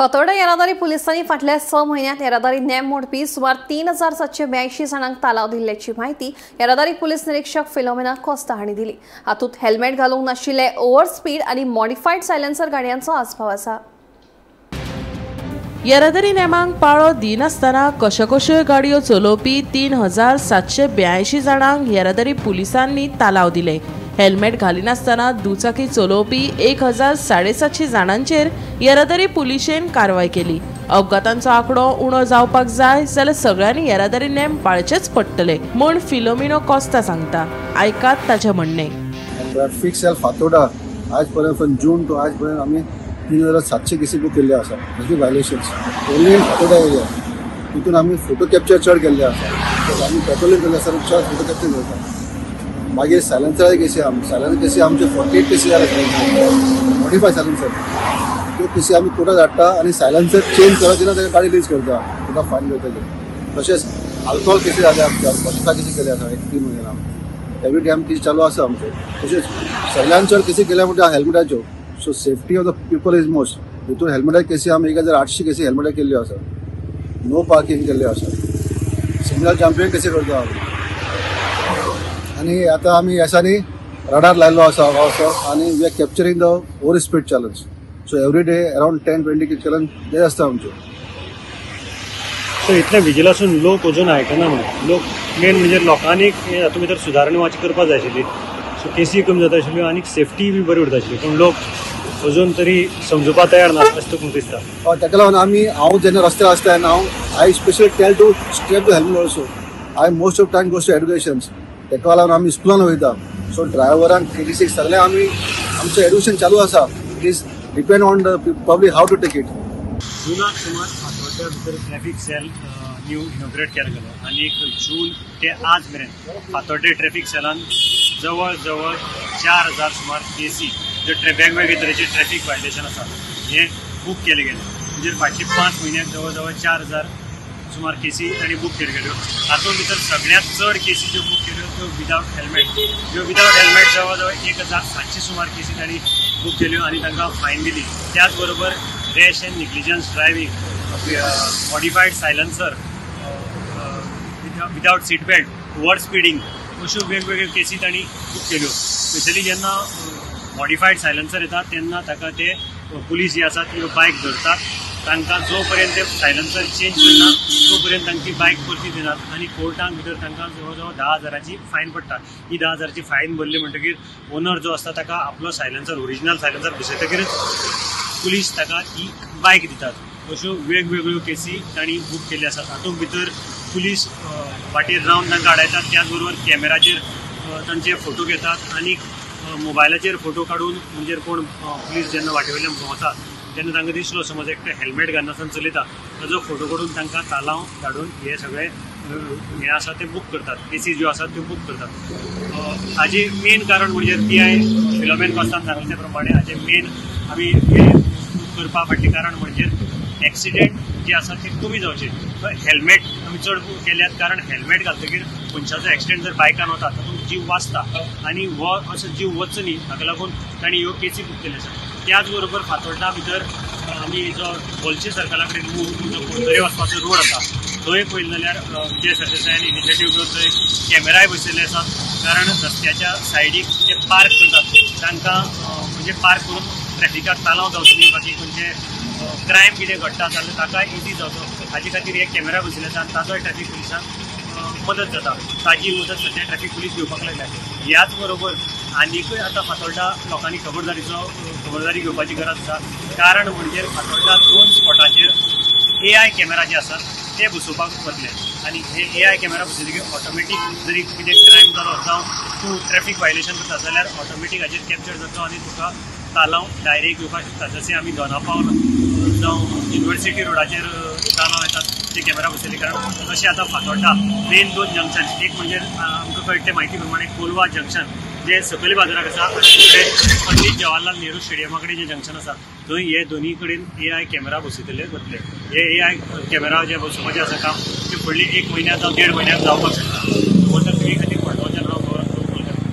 फातोर्डा येरादारी पुलिसांनी फाटल्या 6 म्हयन्यांत येरादारी नेम मोडपी सुमार 3782 जाणांक तालाव दिल्ल्याची माहिती येरादारी पुलीस निरीक्षक फिलोमेना कोस्ता हांणी दिली। हातूंत हेल्मेट घालूंक नाशिल्ले ओव्हर स्पीड आनी मॉडिफायड सायलेन्सर गाडयांचो आस्पाव आसा। येरादारी नेमांक पाळो दिनासतना कश्यो गाडयो चलोवपी 3782 जाणांक येरादारी पुलिसांनी तालाव दिले। हेल्मेट घालिनासतना दुचाकी चलोवपी 1750 जाणांचेर येरादारी पुलिशेन कारवाय केली। अपघातांचो आंकडो उणो जावपाक जाय जाल्यार सगळ्यांनी येरादारी नेम पाळचेच पडटले म्हूण फिलोमिनो कोस्ता सांगता। आयकात ताचे म्हणणे। ट्रॅफिक सेल फातोर्डा आज पर्यंत फ्रॉम जून टू आज पर्यंत आम्ही 3700 केसी बुक केल्ले आसा। म्हणजे वायलेशन्स ओन्ली फातोर्डा एरिया तितून आम्ही फोटो कॅप्चर चड केल्ले आसा। आम्ही पेट्रोलिंग केल्ले आसा चड फोटो कॅप्चर करता। मागीर सायलेन्सर केसी आमचे 48 केसी जाले मॉडिफाय सायलेन्सर त्यो केसी आमी कोर्टात धाडटा आनी सायलेन्सर चेंज करता तेन्ना ताका गाडी रिलीज करता तुका फायन करता। तशेंच अल्कोहोल केसी जाले आमच्या 45 केसी केले आसा 3 म्हयन्यान एवरी टायम केसी चालू आसा आमचे। तशेंच सगळ्यान चड केसी केल्या म्हणजे हेल्मेटाच्यो। So safety of the people is most. हितून हेल्मेटाच्यो केसी आमी 1800 केसी हेल्मेटाक केल्ल्यो आसा। नो पार्किंग केल्ले आसा। सिग्नल जम्पिंग केसी करता आमी आणि आता आम्ही यासानी रडार लायलो आसा आणि we are capturing the over speed challenge. So every day around 10-20 challenge ते आसता आमचे। सो इतले विजील आसून लोक अजून आयकना म्हणून लोक मेन म्हणजे लोकांनी हातूंत भितर सुदारणा मातशी करपाक जाय आशिल्ली। सो केसी कमी जाता आशिल्ल्यो आनी सेफ्टी बी बरी उरता आशिल्ली पूण लोक अजून तरी समजुपाक तयार ना अशें तुका दिसता। ताका लागून हांव जेन्ना रस्त्यार आसता तेन्ना I specially tell to strap the helmet also. I most of time goes to educations तेका लागून आमी स्कुलान वयता। सो ड्रायव्हरांक KTC सगळे आमी आमचें एड्युकेशन चालू आसा। It is depend on the public how to take it. जुनाक सुमार फातोर्डा भितर ट्रॅफिक सेल न्यू इनॉग्रेट केलो गेलो आनी जून ते आज मेरेन फातोर्डा ट्रॅफिक सेलान जवळ जवळ 4000 सुमार केसी जे वेगवेगळे तरेचे ट्रॅफिक वायलेशन आसा हे बूक केले गेले। म्हणजे फाटले 5 म्हयन्याक जवळ जवळ 4000 सुमार केसी तांणी बूक केल्यो गेल्यो। हातूंत भितर सगळ्यांत चड केसी ज्यो बूक केल्यो त्यो विदावट हेल्मेट। ज्यो विदावट हेल्मेट जवळ जवळ 1700 सुमार केसी तांणी बूक केल्यो आनी तांकां फायन दिली। त्याच बरोबर rash end negligence driving, modified silencer, without seat belt, over speeding अश्यो वेगवेगळ्यो केसी तांणी बूक केल्यो। स्पेशली जेन्ना मॉडिफायड सायलेन्सर येता तेन्ना ताका ते पुलीस जी आसा ती बायक धरतात। तांकां जो पर्यंत ते सायलेन्सर चेंज करना तो पर्यंत तांची बायक परती दिनात आनी कोर्टान भितर तांकां जवळ जवळ 10,000ची फायन पडटा। ही 10,000ची फायन भरली म्हणटकीर ओनर जो आसता ताका आपलो सायलेन्सर ओरिजिनल सायलेन्सर घुसयतकीरच पुलीस ताका ही बायक दितात। अश्यो वेगवेगळ्यो केसी तांणी बूक केल्ल्यो आसात। हातूंत भितर पुलीस वाटेर रावन तांकां आडायतात। त्याच बरोबर कॅमेराचेर तांचे फोटो घेतात आनी मोबायलाचेर फोटो काडून म्हणजे कोण पुलीस जेन्ना वाटे वयल्यान भोंवता तेन्ना तांकां दिसलो समज एकटे हेल्मेट घालनासतना चलयता ताजो फोटो काडून तांकां तालाव धाडून हे सगळे हे आसा ते बूक करतात। केसी ज्यो आसात त्यो बूक करतात। हाजे मेन कारण म्हणजे PI फिलोमेन कोस्तान सांगले प्रमाणे हाजे मेन आमी हे करपा फाटलें कारण म्हणजे एक्सिडेंट जे आसा ते कमी जावचे। हेल्मेट आमी चड केल्यात कारण हेल्मेट घालतकीर मनशाचो एक्सिडेंट जर बायकान वता तातूंत जीव वाचता आनी हो असो जीव वचचो न्ही हाका लागून तांणी ह्यो केसी बूक केल्यो आसात। त्याच बरोबर फातोर्डा भितर आमी जो बोलचे सर्कला कडेन जो कोणतरी वचपाचो रोड आसा थंय पळयलें जाल्यार विजय सरदेसायान इनिशिएटीव घेवन थंय कॅमेराय बसयल्ले आसात। कारण रस्त्याच्या सायडीक जे पार्क करतात तांकां म्हणजे पार्क करून ट्रॅफिकाक तालाव जावचो न्ही बाकी खंयचे क्रायम कितें घडटा जाल्यार ताका इजी जावचो हाजे खातीर एक कॅमेरा बसयल्ले आसा आनी ताजोय ट्रॅफिक पुलिसांक मदत जाता। ताजी मदत सद्या ट्रॅफिक पुलीस घेवपाक लागल्या। ह्याच बरोबर आनीकय आतां फातोर्डा लोकांनी खबरदारी घेवपाची गरज आसा। कारण म्हणजे फातोर्डा 2 स्पॉटाचेर AI कॅमेरा जे आसात ते बसोवपाक वतले आनी हे AI कॅमेरा बसयतकीर ऑटोमॅटीक जरी कितें क्रायम जालो जावं तूं ट्रॅफिक वायलेशन करता जाल्यार ऑटोमॅटीक हाचेर कॅप्चर जाता आनी तुका तालाव डायरेक्ट घेवपाक शकता। जशें आमी दोनापावल जावं युनिवर्सिटी रोडाचेर तालाव येतात ते कॅमेरा बसयले कारण तशें आतां फातोर्डा मेन 2 जंक्शन एक म्हणजे आमकां कळटे म्हायती प्रमाणे कोलवा जंक्शन जे सकयल बाजाराक आसा आनी पंडीत जवाहरलाल नेहरू स्टेडियमा कडेन जे जंक्शन आसा थंय हे दोनी कडेन AI कॅमेरा बसयतले वतले। हे AI कॅमेरा जे बसोवपाचे आसा काम ते फुडली 1 म्हयन्याक जावं 1.5 म्हयन्याक जावपाक शकता।